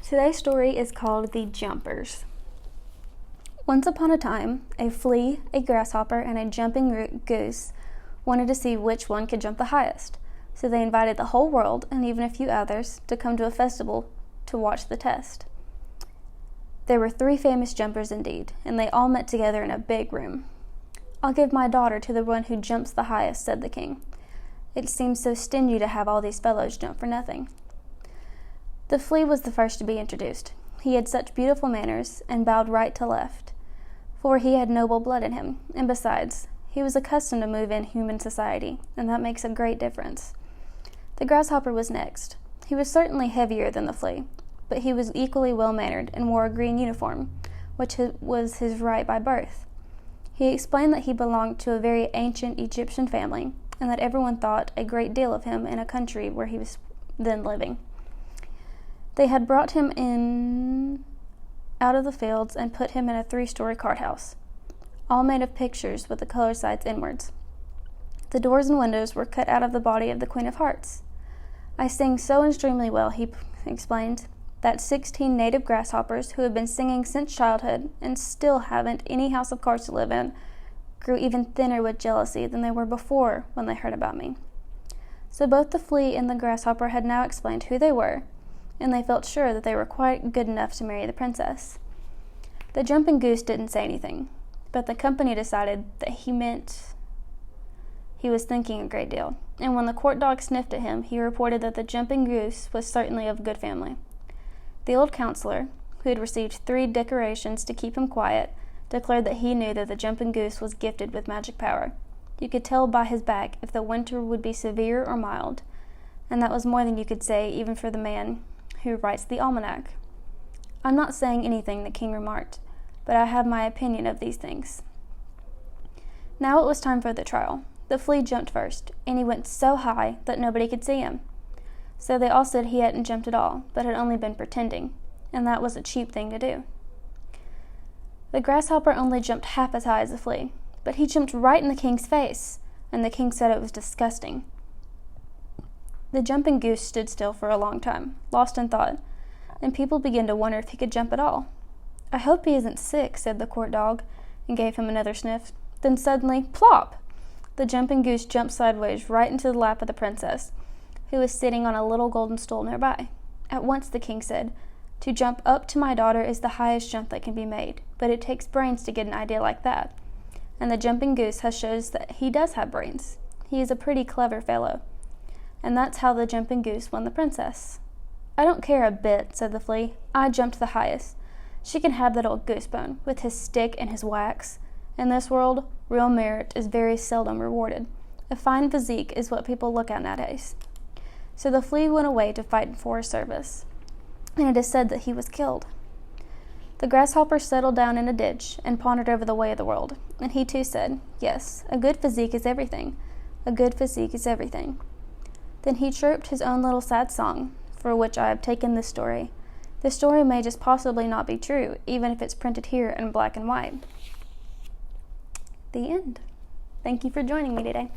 Today's story is called The Jumpers. Once upon a time, a flea, a grasshopper, and a jumping goose wanted to see which one could jump the highest. So they invited the whole world, and even a few others, to come to a festival to watch the test. There were 3 famous jumpers indeed, and they all met together in a big room. "I'll give my daughter to the one who jumps the highest," said the king. "It seems so stingy to have all these fellows jump for nothing." The flea was the first to be introduced. He had such beautiful manners, and bowed right to left, for he had noble blood in him, and besides, he was accustomed to move in human society, and that makes a great difference. The grasshopper was next. He was certainly heavier than the flea, but he was equally well-mannered and wore a green uniform, which was his right by birth. He explained that he belonged to a very ancient Egyptian family, and that everyone thought a great deal of him in a country where he was then living. They had brought him in out of the fields and put him in a 3-story cart house, all made of pictures with the color sides inwards. The doors and windows were cut out of the body of the Queen of Hearts. "I sing so extremely well," he explained, "that 16 native grasshoppers who have been singing since childhood and still haven't any house of cards to live in grew even thinner with jealousy than they were before when they heard about me." So both the flea and the grasshopper had now explained who they were, and they felt sure that they were quite good enough to marry the princess. The jumping goose didn't say anything, but the company decided that he meant he was thinking a great deal, and when the court dog sniffed at him, he reported that the jumping goose was certainly of good family. The old counselor, who had received 3 decorations to keep him quiet, declared that he knew that the jumping goose was gifted with magic power. You could tell by his back if the winter would be severe or mild, and that was more than you could say even for the man who writes the almanac. "I'm not saying anything," the king remarked, "but I have my opinion of these things." Now it was time for the trial. The flea jumped first, and he went so high that nobody could see him. So they all said he hadn't jumped at all, but had only been pretending, and that was a cheap thing to do. The grasshopper only jumped half as high as the flea, but he jumped right in the king's face, and the king said it was disgusting. The jumping goose stood still for a long time, lost in thought, and people began to wonder if he could jump at all. "I hope he isn't sick," said the court dog, and gave him another sniff. Then suddenly, plop! The jumping goose jumped sideways right into the lap of the princess, who was sitting on a little golden stool nearby. At once the king said, "To jump up to my daughter is the highest jump that can be made, but it takes brains to get an idea like that. And the jumping goose has shows that he does have brains. He is a pretty clever fellow." And that's how the jumping goose won the princess. "I don't care a bit," said the flea. "I jumped the highest. She can have that old goosebone, with his stick and his wax. In this world, real merit is very seldom rewarded. A fine physique is what people look at nowadays." So the flea went away to fight for his service, and it is said that he was killed. The grasshopper settled down in a ditch and pondered over the way of the world, and he too said, "Yes, a good physique is everything. A good physique is everything." Then he chirped his own little sad song, for which I have taken this story. The story may just possibly not be true, even if it's printed here in black and white. The end. Thank you for joining me today.